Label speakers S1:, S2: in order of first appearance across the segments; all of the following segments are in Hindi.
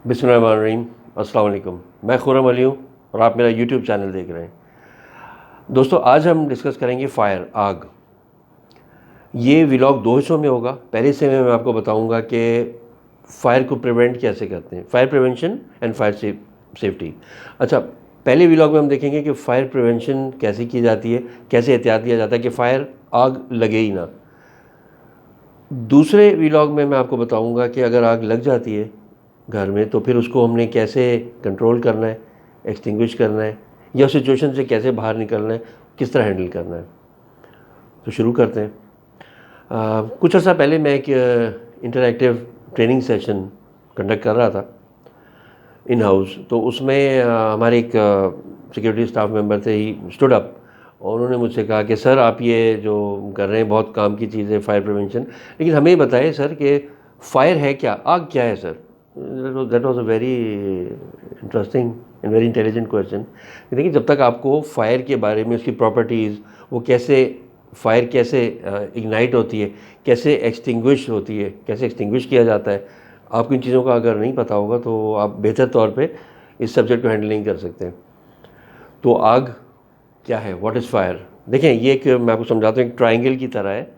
S1: बिस्मिल्लाहिर्रहमानिर्रहीम। अस्सलाम वालेकुम। मैं खुर्रम अली हूँ और आप मेरा यूट्यूब चैनल देख रहे हैं। दोस्तों, आज हम डिस्कस करेंगे फायर, आग। ये व्लॉग दो हिस्सों में होगा। पहले हिस्से में मैं आपको बताऊंगा कि फायर को प्रिवेंट कैसे करते हैं, fire prevention and fire safety. अच्छा, पहले व्लॉग में हम देखेंगे कि फायर प्रिवेंशन कैसे की जाती है, कैसे एहतियात लिया जाता है कि फायर, आग लगे ही ना। दूसरे व्लॉग में मैं आपको बताऊंगा कि अगर आग लग जाती है घर में तो फिर उसको हमने कैसे कंट्रोल करना है, एक्सटिंग्विश करना है, या सिचुएशन से कैसे बाहर निकलना है, किस तरह हैंडल करना है। तो शुरू करते हैं। कुछ अर्सा पहले मैं एक इंटरैक्टिव ट्रेनिंग सेशन कंडक्ट कर रहा था इन हाउस। तो उसमें हमारे एक सिक्योरिटी स्टाफ मेंबर थे, ही स्टूड अप और उन्होंने मुझसे कहा कि सर, आप ये जो कर रहे हैं बहुत काम की चीज़ है, फायर प्रिवेंशन, लेकिन हमें ये बताएं सर कि फायर है क्या, आग क्या है sir. That was a very interesting and very intelligent question. देखिए, जब तक आपको फायर के बारे में, उसकी प्रॉपर्टीज़, वो कैसे, फायर कैसे इग्नाइट होती है, कैसे एक्सटिंग्विश होती है, कैसे एक्सटिंग्विश किया जाता है, आपको इन चीज़ों का अगर नहीं पता होगा तो आप बेहतर तौर पे इस सब्जेक्ट को हैंडल नहीं कर सकते। तो आग क्या है, व्हाट इज़ फायर। देखें, ये एक, मैं आपको समझाता हूँ, एक ट्राइंगल की तरह है।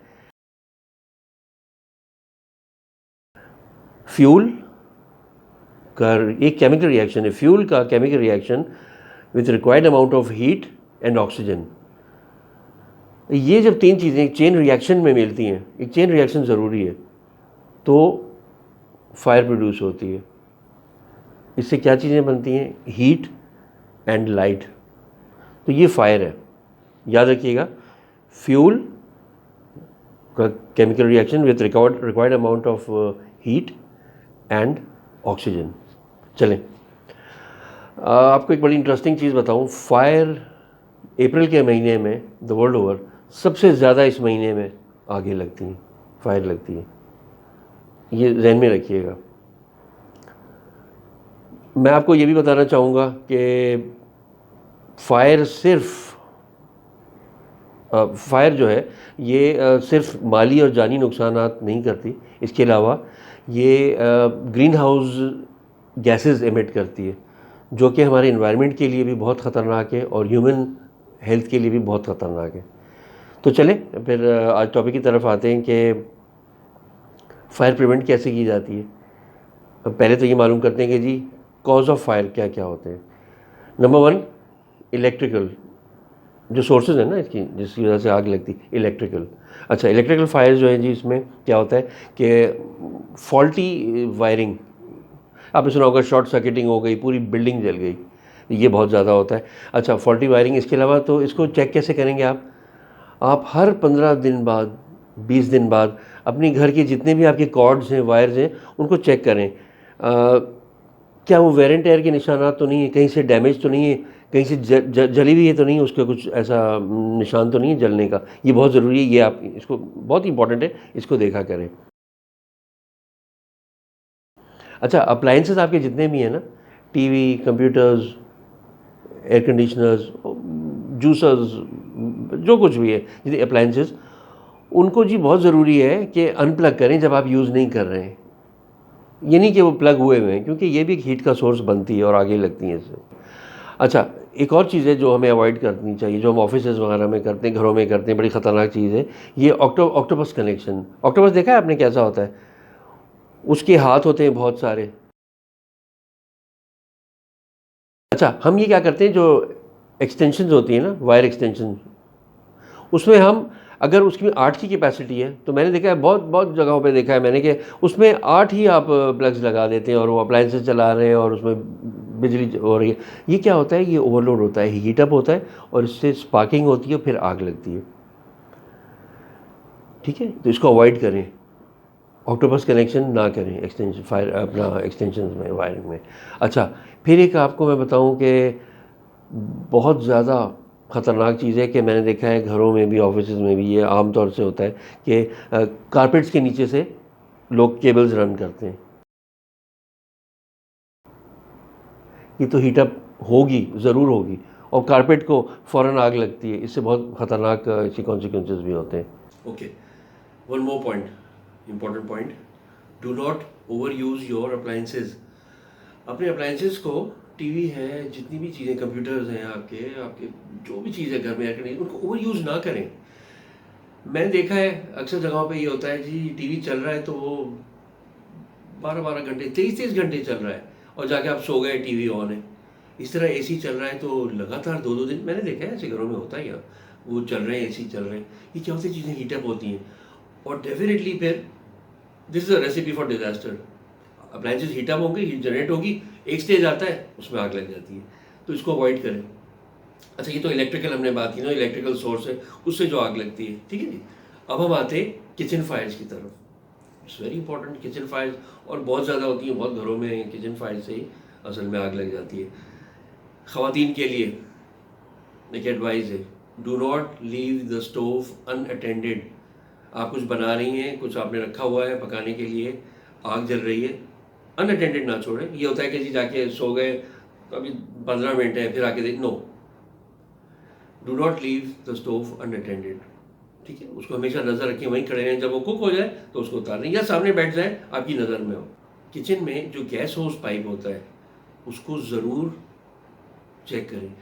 S1: फ्यूल का एक केमिकल रिएक्शन है, फ्यूल का chemical reaction with required amount of heat and oxygen. ये जब तीन चीज़ें एक चेन रिएक्शन में मिलती हैं, एक चेन रिएक्शन ज़रूरी है, तो फायर प्रोड्यूस होती है। इससे क्या चीज़ें बनती हैं, हीट एंड लाइट। तो ये फायर है, याद रखिएगा। फ्यूल का chemical reaction with required amount of heat and oxygen. चलें, आपको एक बड़ी इंटरेस्टिंग चीज़ बताऊं। फायर अप्रैल के महीने में द वर्ल्ड ओवर सबसे ज़्यादा इस महीने में आगे लगती हैं, फायर लगती है। ये जहन में रखिएगा। मैं आपको ये भी बताना चाहूँगा कि फायर जो है ये सिर्फ माली और जानी नुकसानात नहीं करती। इसके अलावा ये ग्रीन हाउस गैसेस एमिट करती है, जो कि हमारे इन्वायरमेंट के लिए भी बहुत ख़तरनाक है और ह्यूमन हेल्थ के लिए भी बहुत ख़तरनाक है। तो चलें फिर आज टॉपिक की तरफ आते हैं कि फायर प्रिवेंट कैसे की जाती है। अब पहले तो ये मालूम करते हैं कि जी कॉज ऑफ फायर क्या क्या होते हैं। नंबर वन, इलेक्ट्रिकल, जो सोर्सेज है ना इसकी, जिसकी वजह से आग लगती, इलेक्ट्रिकल। अच्छा, इलेक्ट्रिकल फायर जो है जी, इसमें क्या होता है कि फॉल्टी वायरिंग, आपने सुना होगा, शॉर्ट सर्किटिंग हो गई, पूरी बिल्डिंग जल गई, ये बहुत ज़्यादा होता है। अच्छा, फॉल्टी वायरिंग। इसके अलावा तो इसको चेक कैसे करेंगे आप हर 15 दिन बाद, 20 दिन बाद अपनी घर के जितने भी आपके कॉर्ड्स हैं, वायर्स हैं, उनको चेक करें। क्या वो वेर एंड टेयर के निशानात तो नहीं है, कहीं से डैमेज तो नहीं है, कहीं से जली हुई है तो नहीं है, उसका कुछ ऐसा निशान तो नहीं है जलने का। ये बहुत ज़रूरी है, ये आप इसको, बहुत इंपॉर्टेंट है, इसको देखा करें। अच्छा, अप्लाइंसेस आपके जितने भी हैं ना, TV, computers, air conditioners, juicers, जो कुछ भी है, जितने अप्लाइंसेस, उनको जी बहुत ज़रूरी है कि अनप्लग करें जब आप यूज़ नहीं कर रहे हैं। ये नहीं कि वो प्लग हुए हुए हैं, क्योंकि ये भी एक हीट का सोर्स बनती है और आगे लगती हैं इससे। अच्छा, एक और चीज़ है जो हमें अवॉइड करनी चाहिए, जो हम ऑफिसेज़ वगैरह में करते हैं, घरों में करते हैं, बड़ी ख़तरनाक चीज़ है ये ऑक्टोपस कनेक्शन। ऑक्टोपस देखा है आपने कैसा होता है, उसके हाथ होते हैं बहुत सारे। अच्छा, हम ये क्या करते हैं, जो एक्सटेंशंस होती हैं ना, वायर एक्सटेंशन, उसमें हम, अगर उसकी 8 की कैपेसिटी है, तो मैंने देखा है, बहुत बहुत जगहों पे देखा है मैंने, कि उसमें 8 ही आप प्लग्स लगा देते हैं और वो अप्लायंसेस चला रहे हैं और उसमें बिजली हो रही है। ये क्या होता है, ये ओवरलोड होता है, हीटअप होता है और इससे स्पार्किंग होती है, फिर आग लगती है। ठीक है, तो इसको अवॉइड करें, ऑक्टोपस कनेक्शन ना करें एक्सटेंशन, फायर अपना एक्सटेंशन में, वायरिंग में। अच्छा, फिर एक आपको मैं बताऊं कि बहुत ज़्यादा ख़तरनाक चीज़ है कि मैंने देखा है घरों में भी, ऑफिसेज़ में भी, ये आम तौर से होता है कि कारपेट्स के नीचे से लोग केबल्स रन करते हैं। ये तो हीटअप होगी, ज़रूर होगी, और कारपेट को फ़ौरन आग लगती है। इससे बहुत ख़तरनाक इसके कॉन्सिक्वेंसेस भी होते हैं। Okay, one more point, important point, do not over use your appliances. अपने अप्लायंसेस को, टीवी है, जितनी भी चीज़ें, कंप्यूटर्स हैं आपके आपके जो भी चीज़ है घर में एयर कंडीशन, उनको ओवर यूज़ ना करें। मैंने देखा है अक्सर जगहों पे ये होता है जी, टीवी चल रहा है तो वो 12-12 घंटे, 23-23 घंटे चल रहा है और जाके आप सो गए, टीवी ऑन है। इस तरह एसी चल रहा है तो लगातार 2-2 दिन मैंने देखा है ऐसे घरों में होता ही है। वो चल रहे हैं, एसी चल रहे हैं। ये क्या होती है, चीज़ें हीटअप होती हैं और डेफ़िनेटली फिर this is a recipe for disaster. Appliances heat up होंगे, हीट जनरेट होगी, एक स्टेज आता है उसमें आग लग जाती है। तो इसको अवॉइड करें। अच्छा, ये तो इलेक्ट्रिकल हमने बात की ना, इलेक्ट्रिकल सोर्स है उससे जो आग लगती है, ठीक है जी। अब हम आते हैं किचन फायर्स की तरफ। It's very important, kitchen fires और बहुत ज़्यादा होती हैं, बहुत घरों में किचन फायर से ही असल में आग लग जाती है। ख़वातीन के लिए एक एडवाइस है, do not leave the stove unattended. आप कुछ बना रही हैं, कुछ आपने रखा हुआ है पकाने के लिए, आग जल रही है, अनअटेंडेड ना छोड़ें। ये होता है कि जी जाके सो गए, अभी 15 मिनट है, फिर आके देख, no, do not leave the stove unattended. ठीक है, उसको हमेशा नज़र रखें, वहीं खड़े रहें, जब वो कुक हो जाए तो उसको उतार दें या सामने बैठ जाए, आपकी नज़र में हो। किचन में जो गैस होस पाइप होता है उसको ज़रूर चेक करें,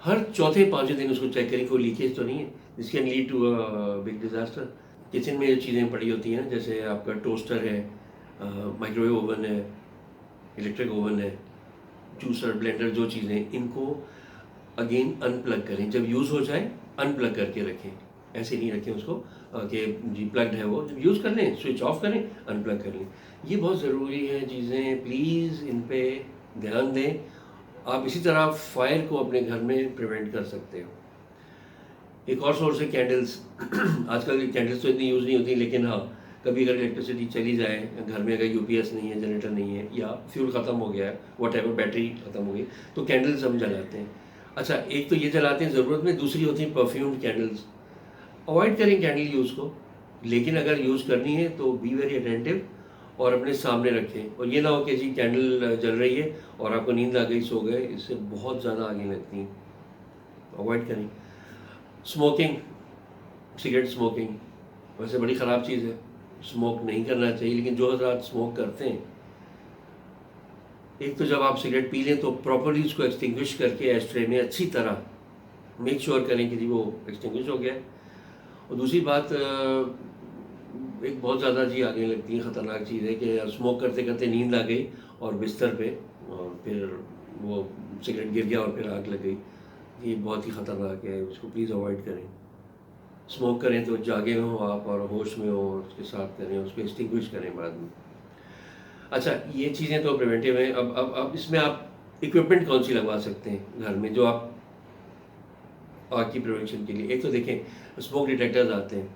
S1: हर चौथे पाँचवें दिन उसको चेक करें, कोई लीकेज तो नहीं है, this can lead to a big disaster. Kitchen में जो चीज़ें पड़ी होती हैं, जैसे आपका टोस्टर है, माइक्रोवेव ओवन है, इलेक्ट्रिक ओवन है, जूसर, ब्लेंडर, जो चीज़ें, इनको अगेन अनप्लग करें, जब यूज़ हो जाए अनप्लग करके रखें। ऐसे नहीं रखें उसको कि जी प्लग्ड है वो, जब यूज़ कर लें स्विच ऑफ करें, अनप्लग कर लें। ये बहुत ज़रूरी है चीज़ें, प्लीज़ इन पे ध्यान दें। आप इसी तरह फायर को अपने घर में प्रिवेंट कर सकते हो। एक और सोर्स है कैंडल्स। आजकल कैंडल्स तो इतनी यूज़ नहीं होती, लेकिन हाँ, कभी अगर इलेक्ट्रिसिटी चली जाए, घर में अगर यूपीएस नहीं है, जनरेटर नहीं है, या फ्यूल ख़त्म हो गया है, वॉटएवर, बैटरी ख़त्म हो गई, तो कैंडल्स हम जलाते हैं। अच्छा, एक तो ये जलाते हैं ज़रूरत में, दूसरी होती है परफ्यूम्ड कैंडल्स। अवॉइड करें कैंडल यूज़ को, लेकिन अगर यूज़ करनी है तो बी वेरी अटेंटिव और अपने सामने रखें। और ये ना हो कि जी कैंडल जल रही है और आपको नींद आ गई, सो गए, इससे बहुत ज़्यादा आगे लगती हैं। अवॉइड करें। स्मोकिंग, सिगरेट स्मोकिंग वैसे बड़ी ख़राब चीज़ है, स्मोक नहीं करना चाहिए, लेकिन जो हज़रात स्मोक करते हैं, एक तो जब आप सिगरेट पी लें तो प्रॉपर्ली उसको एक्सटिंग्विश करके एस्ट्रे में अच्छी तरह मेक श्योर करें कि जी वो एक्सटिंग्विश हो गया है। और दूसरी बात, एक बहुत ज़्यादा जी आगे लगती है, ख़तरनाक चीज़ है कि स्मोक करते करते नींद आ गई और बिस्तर पे, और फिर वो सिगरेट गिर गया और फिर आग लग गई। ये बहुत ही ख़तरनाक है, उसको प्लीज़ अवॉइड करें। स्मोक करें तो जागे हों आप और होश में हो, उसके साथ करें, उसको एक्सटिंग्विश करें बाद में। अच्छा, ये चीज़ें तो प्रिवेंटिव हैं। अब इसमें आप इक्विपमेंट कौन सी लगवा सकते हैं घर में, जो आप आग की प्रिवेंशन के लिए? एक तो देखें, स्मोक डिटेक्टर्स आते हैं,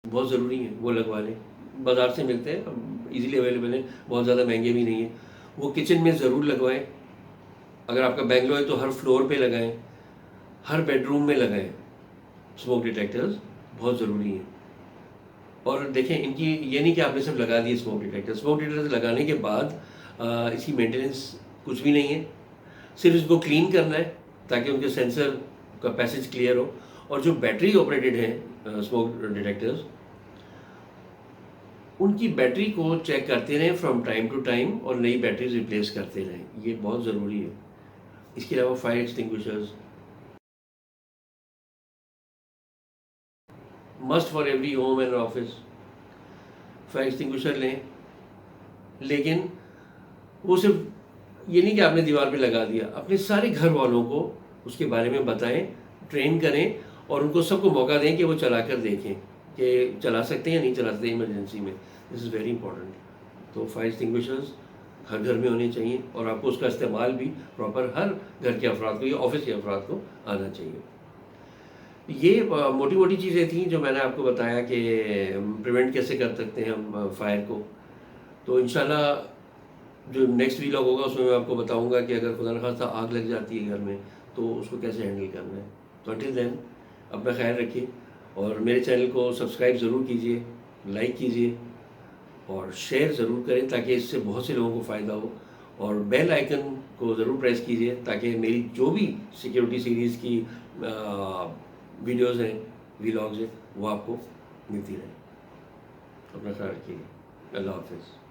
S1: बहुत ज़रूरी है, वो लगवा लें। बाज़ार से मिलते हैं, इजीली अवेलेबल हैं, बहुत ज़्यादा महंगे भी नहीं हैं। वो किचन में ज़रूर लगवाएं। अगर आपका बेंगलो है तो हर फ्लोर पे लगाएं, हर बेडरूम में लगाएं। स्मोक डिटेक्टर्स बहुत ज़रूरी हैं। और देखें, इनकी ये नहीं कि आपने सिर्फ लगा दिए स्मोक डिटेक्टर। स्मोक डिटेक्टर्स लगाने के बाद इसकी मेंटेनेंस कुछ भी नहीं है, सिर्फ इसको क्लीन करना है ताकि उनके सेंसर का पैसेज क्लियर हो। और जो बैटरी ऑपरेटेड हैं स्मोक डिटेक्टर्स, उनकी बैटरी को चेक करते रहें फ्रॉम टाइम टू टाइम और नई बैटरीज रिप्लेस करते रहें, ये बहुत ज़रूरी है। इसके अलावा fire extinguishers must for every home and office. Fire extinguisher लें, लेकिन वो सिर्फ ये नहीं कि आपने दीवार पे लगा दिया, अपने सारे घर वालों को उसके बारे में बताएं, ट्रेन करें और उनको सबको मौका दें कि वो चला कर देखें कि चला सकते हैं या नहीं चला सकते इमरजेंसी में। This is very important. तो फायर एक्सटिंग्विशर्स हर घर में होने चाहिए और आपको उसका इस्तेमाल भी प्रॉपर हर घर के अफराद को या ऑफिस के अफराद को आना चाहिए। ये मोटी मोटी चीज़ें थी जो मैंने आपको बताया कि प्रिवेंट कैसे कर सकते हैं हम फायर को। तो इंशाल्लाह जो नेक्स्ट वीलॉग होगा उसमें मैं आपको बताऊंगा कि अगर खुदा न खास्ता आग लग जाती है घर में तो उसको कैसे हैंडल करना है। तो अंटिल देन अपना ख्याल रखिए और मेरे चैनल को सब्सक्राइब ज़रूर कीजिए, लाइक कीजिए और शेयर ज़रूर करें ताकि इससे बहुत से लोगों को फ़ायदा हो। और बेल आइकन को ज़रूर प्रेस कीजिए ताकि मेरी जो भी सिक्योरिटी सीरीज़ की वीडियोज़ हैं, वीलॉग्स हैं, वो आपको मिलती रहे। अपना ख्याल रखिए। अल्लाह हाफ़िज़।